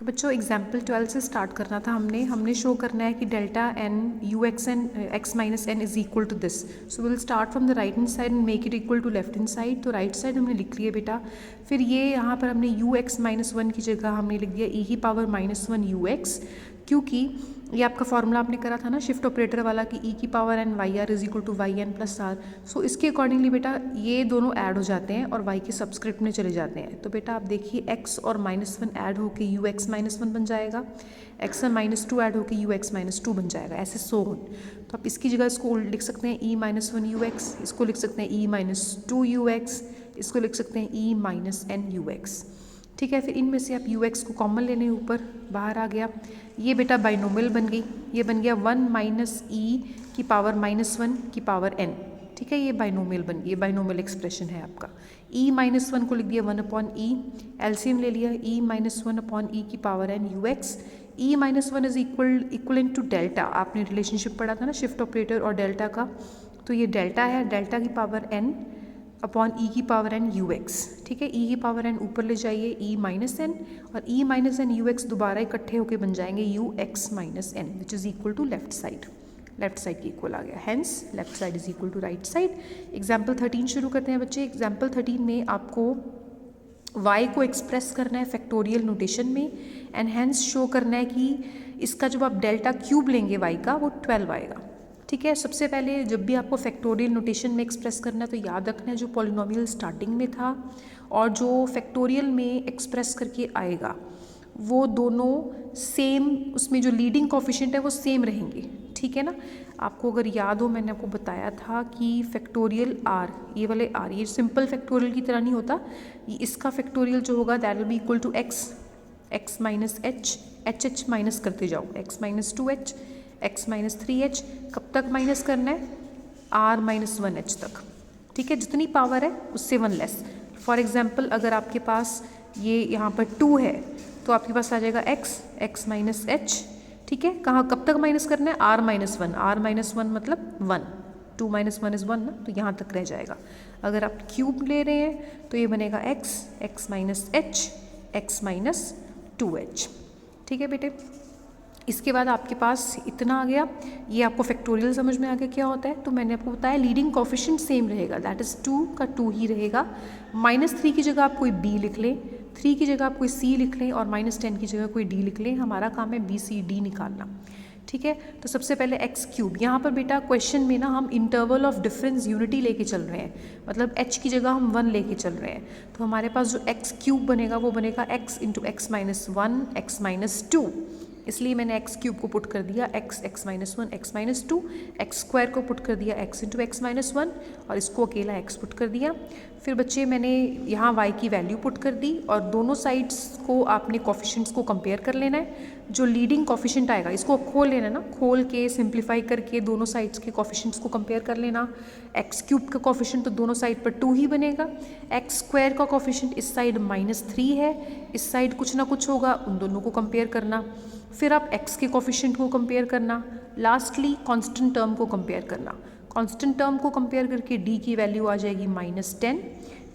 कि बच्चों एग्जाम्पल 12 से स्टार्ट करना था हमने शो करना है कि delta n u x n x minus n is equal to this. So will start from the right hand side and make it equal to left hand side. तो right side हमने लिख लिया बेटा, फिर ये यहाँ पर हमने यू एक्स माइनस वन की जगह हमने लिख दिया ई की power minus one you x, क्योंकि ये आपका फॉर्मूला आपने करा था ना शिफ्ट ऑपरेटर वाला कि ई की power N Y R is equal to Y N plus R. So इसके अकॉर्डिंगली बेटा ये दोनों ऐड हो जाते हैं और वाई के सब्सक्रिप्ट में चले जाते हैं। तो बेटा आप देखिए एक्स और माइनस वन ऐड होकर यू एक्स माइनस वन बन जाएगा, एक्स और माइनस टू ऐड होकर यू एक्स माइनस टू बन जाएगा, ऐसे सो ऑन। तो आप इसकी जगह इसको लिख सकते हैं ई माइनस वन यू एक्स, इसको लिख सकते हैं E minus two you x, इसको लिख सकते हैं ई माइनस एन यू एक्स। ठीक है, फिर इनमें से आप यू एक्स को कॉमन लेने ऊपर बाहर आ गया, ये बेटा बाइनोमियल बन गई, ये बन गया वन माइनस ई की पावर माइनस वन की पावर एन। ठीक है, ये बाइनोमियल बन गई, ये बाइनोमियल एक्सप्रेशन है आपका। ई माइनस वन को लिख दिया वन अपॉन ई, एलसीएम ले लिया e minus one upon e की power n u x. E minus one is equivalent to delta, आपने रिलेशनशिप पढ़ा था ना शिफ्ट ऑपरेटर और डेल्टा का, तो ये डेल्टा है, डेल्टा की पावर एन अपॉन ई की पावर एन यू एक्स। ठीक है, ई की पावर एन ऊपर ले जाइए ई माइनस एन, और e minus n u x दोबारा इकट्ठे होकर बन जाएंगे u x minus n which is equal to left side की इक्वल आ गया, hence left side is equal to right side. Example 13 शुरू करते हैं बच्चे। एग्जाम्पल 13 में आपको y को एक्सप्रेस करना है फैक्टोरियल नोटेशन में एंड हैंस शो करना है कि इसका जब आप डेल्टा क्यूब लेंगे y का वो 12 आएगा। ठीक है, सबसे पहले जब भी आपको फैक्टोरियल नोटेशन में एक्सप्रेस करना है तो याद रखना है जो पॉलिनोमियल स्टार्टिंग में था और जो फैक्टोरियल में एक्सप्रेस करके आएगा वो दोनों सेम, उसमें जो लीडिंग कोफिशिएंट है वो सेम रहेंगे। ठीक है ना, आपको अगर याद हो मैंने आपको बताया था कि फैक्टोरियल आर, ये वाले आर ये सिंपल फैक्टोरियल की तरह नहीं होता, ये इसका फैक्टोरियल जो होगा that will be equal to x minus h minus करते जाओ, x minus two h, x minus three h, कब तक माइनस करना है आर माइनस वन एच तक। ठीक है, जितनी पावर है उससे वन लेस। फॉर एग्जाम्पल अगर आपके पास ये यहाँ पर 2 है तो आपके पास आ जाएगा एक्स माइनस एच। ठीक है, कहाँ कब तक माइनस करना है आर माइनस वन मतलब 1, 2 माइनस वन इज़ 1 ना, तो यहाँ तक रह जाएगा। अगर आप क्यूब ले रहे हैं तो ये बनेगा x minus H, x minus 2h। ठीक है बेटे, इसके बाद आपके पास इतना आ गया, ये आपको फैक्टोरियल समझ में आ गया क्या होता है। तो मैंने आपको बताया लीडिंग कोफिशिएंट सेम रहेगा, दैट इज़ 2 का 2 ही रहेगा। -3 की जगह आप कोई b लिख लें, 3 की जगह आप कोई c लिख लें और -10 की जगह कोई d लिख लें, हमारा काम है BCD निकालना। ठीक है, तो सबसे पहले एक्स क्यूब, यहाँ पर बेटा क्वेश्चन में ना हम इंटरवल ऑफ डिफरेंस यूनिटी लेके चल रहे हैं, मतलब h की जगह हम 1 लेके चल रहे हैं। तो हमारे पास जो एक्स क्यूब बनेगा वो बनेगा x into x minus one x minus to, इसलिए मैंने एक्स क्यूब को पुट कर दिया x minus one x minus to, x square को पुट कर दिया x into x minus one और इसको अकेला एक्स पुट कर दिया। फिर बच्चे मैंने यहाँ y की वैल्यू पुट कर दी और दोनों साइड्स को आपने कोफिशिएंट्स को कंपेयर कर लेना है। जो लीडिंग कोफिशिएंट आएगा इसको खोल लेना ना, खोल के सिंप्लीफाई करके दोनों साइड्स के कोफिशिएंट्स को कंपेयर कर लेना। एक्स क्यूब का कोफिशिएंट तो दोनों साइड पर 2 ही बनेगा, एक्स स्क्वायर का कोफिशिएंट इस साइड -3 है, इस साइड कुछ ना कुछ होगा, उन दोनों को कंपेयर करना। फिर आप x के कोफिशिएंट को कंपेयर करना, लास्टली कांस्टेंट टर्म को कंपेयर करना। कांस्टेंट टर्म को कंपेयर करके d की वैल्यू आ जाएगी -10।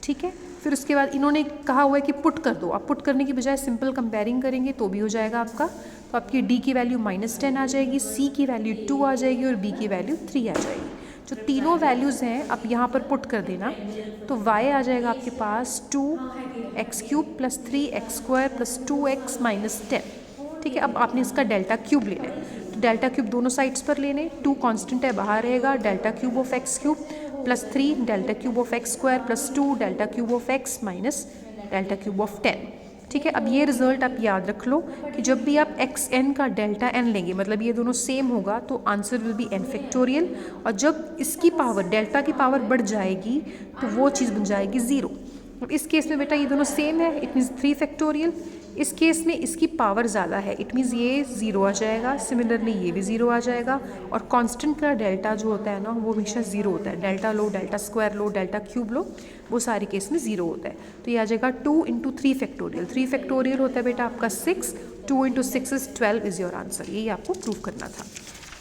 ठीक है, फिर उसके बाद इन्होंने कहा हुआ है कि पुट कर दो, आप पुट करने की बजाय सिंपल कंपेयरिंग करेंगे तो भी हो जाएगा आपका। तो आपकी d की वैल्यू -10 आ जाएगी, c की वैल्यू 2 आ जाएगी और b की वैल्यू 3 आ जाएगी। जो तीनों वैल्यूज़ हैं आप यहाँ पर पुट कर देना, तो y आ जाएगा आपके पास 2x³ + 3x² + 2x - 10। ठीक है, अब आपने इसका डेल्टा क्यूब लेना है, तो डेल्टा क्यूब दोनों साइड्स पर लेने, 2 कांस्टेंट है बाहर रहेगा, delta cube of x³ + 3 delta cube of x² + 2 delta cube of x - delta cube of 10। ठीक है, अब ये रिजल्ट आप याद रख लो कि जब भी आप xn का डेल्टा n लेंगे, मतलब ये दोनों सेम होगा, तो answer will be n factorial. और जब इसकी पावर डेल्टा की पावर बढ़ जाएगी तो वो चीज़ बन जाएगी 0। इस केस में बेटा ये दोनों सेम है, इट मीन्स 3 फैक्टोरियल। इस केस में इसकी पावर ज़्यादा है, इट मीन्स ये 0 आ जाएगा, सिमिलरली ये भी 0 आ जाएगा। और कांस्टेंट का डेल्टा जो होता है ना वो हमेशा 0 होता है, डेल्टा लो, डेल्टा स्क्वायर लो, डेल्टा क्यूब लो, वो सारे केस में 0 होता है। तो ये आ जाएगा 2 × 3 फैक्टोरियल, 3 फैक्टोरियल होता है बेटा आपका 6, 2 × 6 = 12 इज़ योर आंसर। यही आपको प्रूव करना था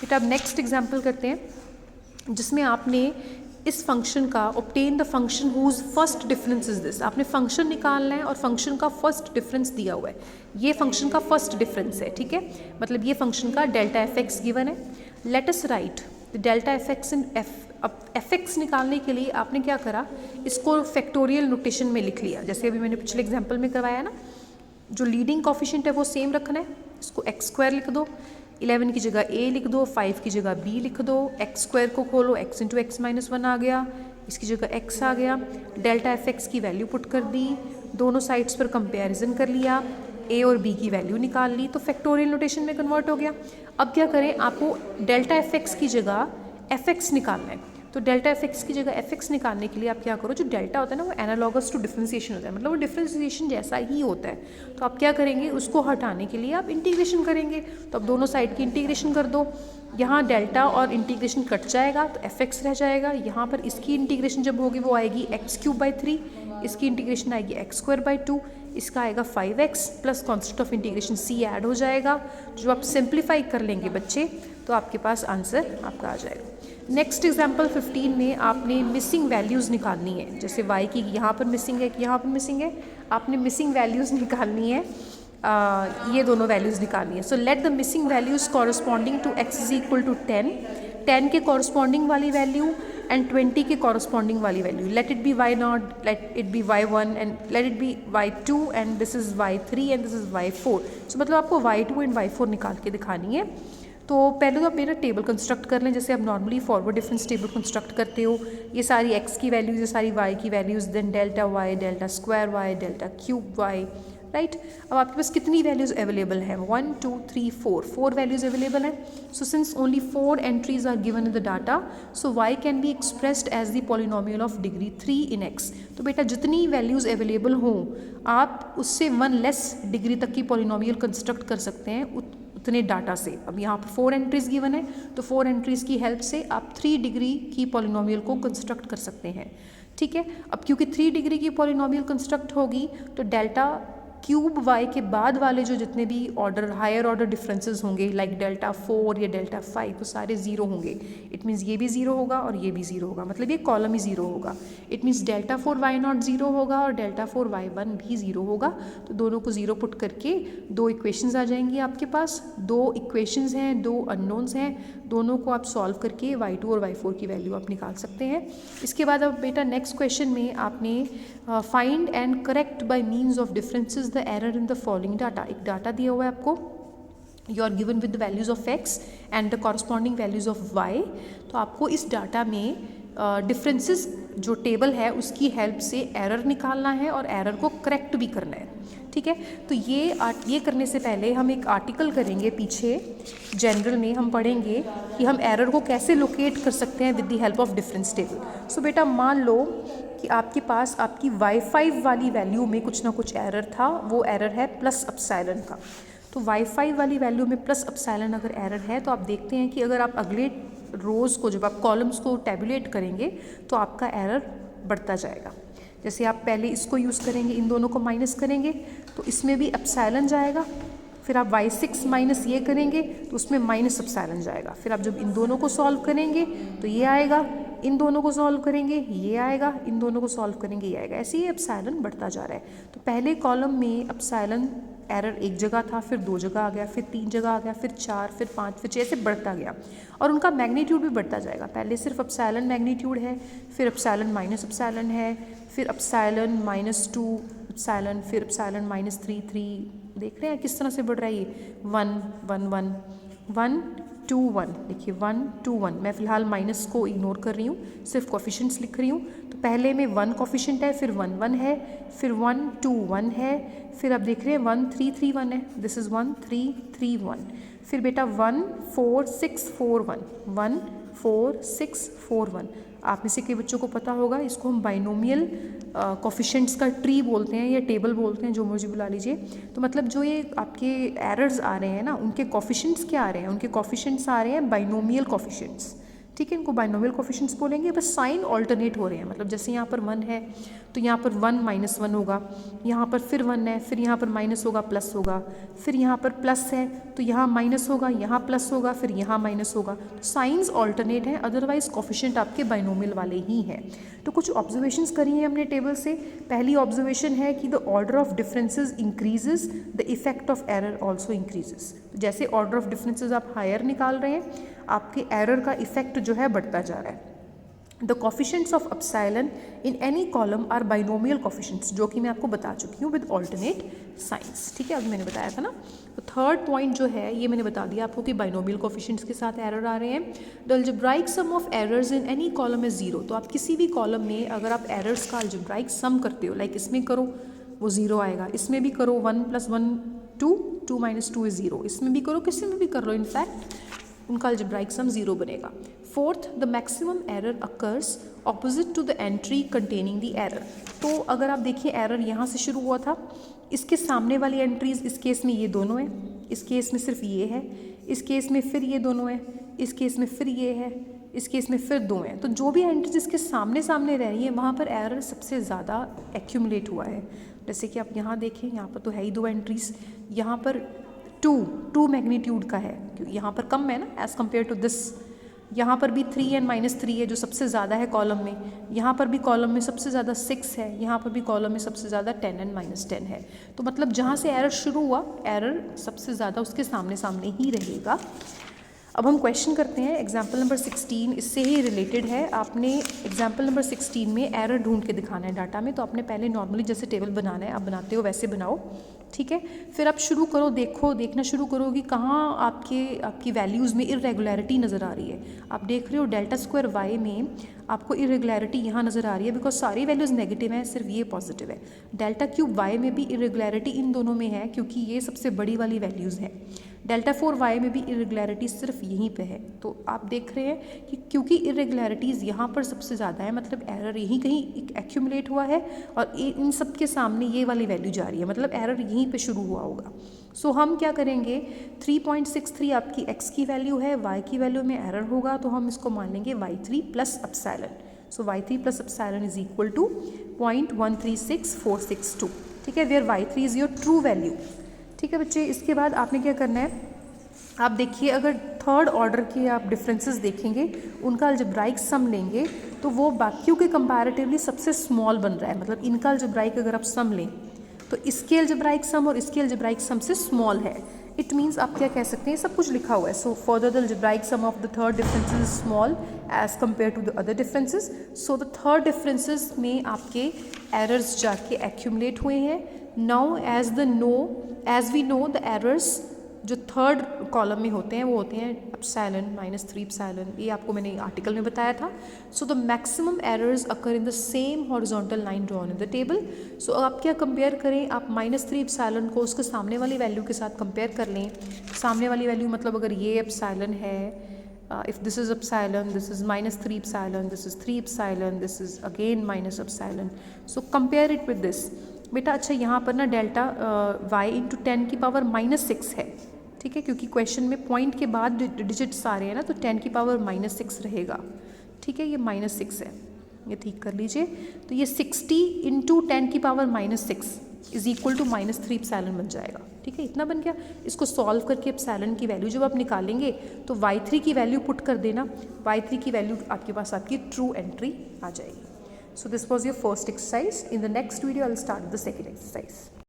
बेटा। अब नेक्स्ट एग्जाम्पल करते हैं जिसमें आपने इस फंक्शन का obtain the function whose first difference is this. आपने फंक्शन निकालना है और फंक्शन का फर्स्ट डिफरेंस दिया हुआ है, ये फंक्शन का फर्स्ट डिफरेंस है, ठीक है, मतलब ये फंक्शन का डेल्टा एफ एक्स गिवन है। Let us right the delta F x in F. अब एफ एक्स निकालने के लिए आपने क्या करा, इसको फैक्टोरियल नोटेशन में लिख लिया, जैसे अभी मैंने पिछले एग्जाम्पल में करवाया ना, जो लीडिंग कॉफिशिएंट है वो सेम रखना है, इसको एक्स स्क्वायर लिख दो, 11 की जगह a लिख दो, 5 की जगह b लिख दो, एक्स स्क्वायर को खोलो, x इंटू एक्स माइनस 1 आ गया, इसकी जगह x आ गया, डेल्टा एफ एक्स की वैल्यू पुट कर दी, दोनों साइड्स पर कंपैरिजन कर लिया, a और b की वैल्यू निकाल ली, तो फैक्टोरियल नोटेशन में कन्वर्ट हो गया। अब क्या करें, आपको डेल्टा एफ एक्स की जगह एफ एक्स निकालना है, तो डेल्टा एफ एक्स की जगह एफ एक्स निकालने के लिए आप क्या करो, जो डेल्टा होता है ना वो एनालॉगस टू डिफरेंशिएशन होता है, मतलब वो डिफरेंशिएशन जैसा ही होता है, तो आप क्या करेंगे, उसको हटाने के लिए आप इंटीग्रेशन करेंगे, तो अब दोनों साइड की इंटीग्रेशन कर दो, यहाँ डेल्टा और इंटीग्रेशन कट जाएगा तो एफ एक्स रह जाएगा, यहाँ पर इसकी इंटीग्रेशन जब होगी वो आएगी एक्स क्यूब बाई 3, इसकी इंटीग्रेशन आएगी एक्स स्क्वायर बाई 2, इसका आएगा 5x plus constant of integration c add हो जाएगा, जो आप सिंप्लीफाई कर लेंगे बच्चे तो आपके पास आंसर आपका आ जाएगा। नेक्स्ट एग्जाम्पल 15 में आपने मिसिंग वैल्यूज़ निकालनी है, जैसे y की यहाँ पर मिसिंग है, यहाँ पर मिसिंग है, आपने मिसिंग वैल्यूज़ निकालनी है, ये दोनों वैल्यूज़ निकालनी है। So let the missing values corresponding to x is equal to 10 के कॉरस्पॉन्डिंग वाली वैल्यू एंड 20 के कॉरस्पॉन्डिंग वाली value, let it be y0, let it be y1 and let it be y2 and this is y3 and this is y4। सो मतलब आपको y2 and y4 निकाल के दिखानी है। तो पहले तो आप मेरा टेबल कंस्ट्रक्ट कर लें, जैसे आप normally forward difference table construct करते हो, ये सारी x की वैल्यूज़, ये सारी y की values, then delta y, delta square y, delta cube y, right. अब आपके पास कितनी वैल्यूज़ अवेलेबल हैं, 1 2 3 4 वैल्यूज़ अवेलेबल हैं। So since only 4 entries are given in the data, so y can be expressed as the polynomial of degree 3 in x। तो बेटा जितनी values available हों आप उससे 1 लेस डिग्री तक की पॉलिनोमियल कंस्ट्रक्ट कर सकते हैं उतने डाटा से। अब यहाँ पर 4 एंट्रीज़ गिवन है, तो 4 एंट्रीज़ की हेल्प से आप 3 डिग्री की पॉलिनोमियल को कंस्ट्रक्ट कर सकते हैं, ठीक है। अब क्योंकि 3 डिग्री की पॉलिनोमियल कंस्ट्रक्ट होगी तो डेल्टा क्यूब y के बाद वाले जो जितने भी ऑर्डर हायर ऑर्डर डिफरेंसेस होंगे लाइक डेल्टा 4 या डेल्टा 5 वो सारे ज़ीरो होंगे। इट मीन्स ये भी ज़ीरो होगा और ये भी ज़ीरो होगा, मतलब ये कॉलम ही ज़ीरो होगा। It means delta 4 y0 zero होगा और डेल्टा 4 y1 भी ज़ीरो होगा। तो दोनों को ज़ीरो पुट करके 2 इक्वेशंस आ जाएंगी आपके पास। 2 इक्वेशंस हैं, 2 अननोन्स हैं, दोनों को आप सॉल्व करके y2 और y4 की वैल्यू आप निकाल सकते हैं। इसके बाद अब बेटा नेक्स्ट क्वेश्चन में आपने find and correct by means of differences the error in the following data. एक डाटा दिया हुआ है आपको, you are given with the values of x and the corresponding values of y। तो आपको इस डाटा में डिफरेंसेस जो टेबल है उसकी हेल्प से एरर निकालना है और एरर को करेक्ट भी करना है, ठीक है। तो ये करने से पहले हम एक आर्टिकल करेंगे, पीछे जनरल में हम पढ़ेंगे कि हम एरर को कैसे लोकेट कर सकते हैं with the help of difference table. So बेटा मान लो कि आपके पास आपकी y5 वाली वैल्यू में कुछ ना कुछ एरर था, वो एरर है प्लस अपसाइलन का। तो y5 वाली वैल्यू में प्लस अपसाइलन अगर एरर है तो आप देखते हैं कि अगर आप अगले रोज़ को जब आप कॉलम्स को टैबुलेट करेंगे तो आपका एरर बढ़ता जाएगा। जैसे आप पहले इसको यूज़ करेंगे, इन दोनों को माइनस करेंगे तो इसमें भी अपसाइलन जाएगा, फिर आप y6 माइनस ये करेंगे तो उसमें माइनस अपसाइलन जाएगा, फिर आप जब इन दोनों को सॉल्व करेंगे तो ये आएगा, इन दोनों को सॉल्व करेंगे ये आएगा, इन दोनों को सॉल्व करेंगे ये आएगा। ऐसे ही अपसाइलन बढ़ता जा रहा है। तो पहले कॉलम में अपसाइलन एरर एक जगह था, फिर 2 जगह आ गया, फिर 3 जगह आ गया, फिर 4, फिर 5, फिर 6, ऐसे बढ़ता गया और उनका मैग्नीट्यूड भी बढ़ता जाएगा। पहले सिर्फ अपसाइलन मैग्नीट्यूड है, फिर अपसाइलन माइनस अपसाइलन है, फिर अपसाइलन -2 अपसाइलन, फिर अपसाइलन -3 देख रहे हैं किस तरह से बढ़ रहा है ये 1 1 1 1 2 1। देखिए 1 2 1, मैं फ़िलहाल माइनस को इग्नोर कर रही हूँ, सिर्फ कोफिशिएंट्स लिख रही हूँ। तो पहले में 1 कोफिशिएंट है, फिर 1 1 है, फिर 1 2 1 है, फिर आप देख रहे हैं 1 3 3 1 है, दिस इज़ 1 3 3 1। फिर बेटा 1 4 6 4 1 1 4 6 4 1। आप में से कई बच्चों को पता होगा, इसको हम बाइनोमियल कोफिशिएंट्स का ट्री बोलते हैं या टेबल बोलते हैं, जो मुझे बुला लीजिए। तो मतलब जो ये आपके एरर्स आ रहे हैं ना, उनके कोफिशिएंट्स क्या आ रहे हैं, उनके कोफिशिएंट्स आ रहे हैं बाइनोमियल कोफिशिएंट्स, ठीक है, इनको बाइनोमियल कोफिशिएंट्स बोलेंगे, बस साइन ऑल्टरनेट हो रहे हैं, मतलब जैसे यहाँ पर 1 है तो यहाँ पर 1 माइनस 1 होगा, यहाँ पर फिर 1 है, फिर यहाँ पर माइनस होगा प्लस होगा, फिर यहाँ पर प्लस है तो यहाँ माइनस होगा, यहाँ प्लस होगा, फिर यहाँ माइनस होगा, तो साइंस ऑल्टरनेट हैं, अदरवाइज कोफिशिएंट आपके बाइनोमियल वाले ही हैं। तो कुछ ऑब्जर्वेशंस करी हैं हमने टेबल से। पहली ऑब्जर्वेशन है कि the order of differences increases the effect of error also increases. जैसे ऑर्डर ऑफ डिफरेंसेस आप हायर निकाल रहे हैं, आपके एरर का इफेक्ट जो है बढ़ता जा रहा है। The coefficients of epsilon in any column are binomial coefficients, जो कि मैं आपको बता चुकी हूँ विद ऑल्टरनेट साइंस। ठीक है, अभी मैंने बताया था ना। तो थर्ड पॉइंट जो है ये मैंने बता दिया आपको कि बाइनोमियल कोफिशिएंट्स के साथ एरर आ रहे हैं। The algebraic sum of errors in any column is 0। तो आप किसी भी कॉलम में अगर आप एरर्स का अलजेब्राइक सम करते हो, लाइक इसमें करो वो 0 आएगा, इसमें भी करो 1 + 1 2, 2 - 2 is 0, इसमें भी करो, किसी में भी कर लो, इनफैक्ट उनका अलजेब्राइक सम 0 बनेगा। Fourth, the maximum error occurs opposite to the entry containing the error. तो अगर आप देखिए एरर यहाँ से शुरू हुआ था, इसके सामने वाली एंट्रीज इस केस में ये दोनों हैं, इस केस में सिर्फ ये है, इस केस में फिर ये दोनों हैं, इस केस में फिर ये है, इस केस में फिर 2 हैं। तो जो भी एंट्रीज इसके सामने सामने रह रही है वहाँ पर एरर सबसे ज़्यादा एक्यूमुलेट हुआ है। जैसे कि आप यहाँ देखें, यहाँ पर तो है ही 2 एंट्रीज, यहाँ पर 2 मैग्नीट्यूड का है, क्योंकि यहाँ पर कम है ना एज़ कम्पेयर टू दिस। यहाँ पर भी 3 और -3 है जो सबसे ज़्यादा है कॉलम में, यहाँ पर भी कॉलम में सबसे ज़्यादा 6 है, यहाँ पर भी कॉलम में सबसे ज़्यादा 10 और -10 है। तो मतलब जहाँ से एरर शुरू हुआ, एरर सबसे ज़्यादा उसके सामने सामने ही रहेगा। अब हम क्वेश्चन करते हैं एग्जाम्पल नंबर 16, इससे ही रिलेटेड है। आपने एग्जाम्पल नंबर 16 में एरर ढूंढ के दिखाना है डाटा में। तो आपने पहले नॉर्मली जैसे टेबल बनाना है, आप बनाते हो वैसे बनाओ, ठीक है। फिर आप शुरू करो, देखना शुरू करो कि कहाँ आपकी वैल्यूज़ में इरेगुलरिटी नज़र आ रही है। आप देख रहे हो डेल्टा स्क्वायर वाई में आपको इरेगुलरिटी यहाँ नज़र आ रही है, बिकॉज सारी वैल्यूज़ नेगेटिव हैं, सिर्फ ये पॉजिटिव है। डेल्टा क्यूब वाई में भी इरेगुलरिटी इन दोनों में है, क्योंकि ये सबसे बड़ी वाली वैल्यूज़ हैं। डेल्टा 4 वाई में भी इरेगुलरिटी सिर्फ यहीं पे है। तो आप देख रहे हैं कि क्योंकि इरेगुलरिटीज़ यहाँ पर सबसे ज़्यादा है, मतलब एरर यहीं कहीं एक्यूमुलेट हुआ है और इन सब के सामने ये वाली वैल्यू जा रही है, मतलब एरर यहीं पे शुरू हुआ होगा। सो हम क्या करेंगे, 3.63 आपकी x की वैल्यू है, y की वैल्यू में एरर होगा, तो हम इसको मान लेंगे y3 + epsilon. So y3 + epsilon is equal to 0.136462, ठीक है, where y3 is your true value. ठीक है बच्चे, इसके बाद आपने क्या करना है, आप देखिए अगर थर्ड ऑर्डर के आप डिफरेंसेस देखेंगे, उनका अलजेब्राइक सम लेंगे तो वो बाकियों के कंपैरेटिवली सबसे स्मॉल बन रहा है। मतलब इनका अलजेब्राइक अगर आप सम लें तो इसके अलजेब्राइक सम और इसके अलजेब्राइक सम से स्मॉल है। इट मीन्स आप क्या कह सकते हैं, सब कुछ लिखा हुआ है। So further the algebraic sum of the third differences is small as compare to the other differences. So the third differences में आपके एरर्स जाके एक्यूमुलेट हुए हैं। Now as we know the errors जो थर्ड कॉलम में होते हैं वो होते हैं एप्सिलॉन -3 एप्सिलॉन, ये आपको मैंने आर्टिकल में बताया था। So the maximum errors occur in the same horizontal line drawn in the table. So आप क्या कंपेयर करें, आप -3 एप्सिलॉन को उसके सामने वाली वैल्यू के साथ कंपेयर कर लें। सामने वाली वैल्यू मतलब अगर ये एप्सिलॉन है, if this is epsilon, this is -3 epsilon, this is 3 epsilon, this is again -epsilon. So compare it with this. बेटा अच्छा यहाँ पर ना डेल्टा y × 10 की पावर -6 है, ठीक है, क्योंकि क्वेश्चन में पॉइंट के बाद डिजिट्स आ रहे हैं ना, तो 10 की पावर -6 रहेगा, ठीक है, ये -6 है, ये ठीक कर लीजिए। तो ये 60 × 10 की power -6 is equal to -3 epsilon बन जाएगा, ठीक है, इतना बन गया। इसको सॉल्व करके एप्सिलॉन की वैल्यू जब आप निकालेंगे तो y3 की वैल्यू पुट कर देना, y3 की वैल्यू आपके पास आपकी ट्रू एंट्री आ जाएगी। So this was your first exercise. In the next video, I'll start the second exercise.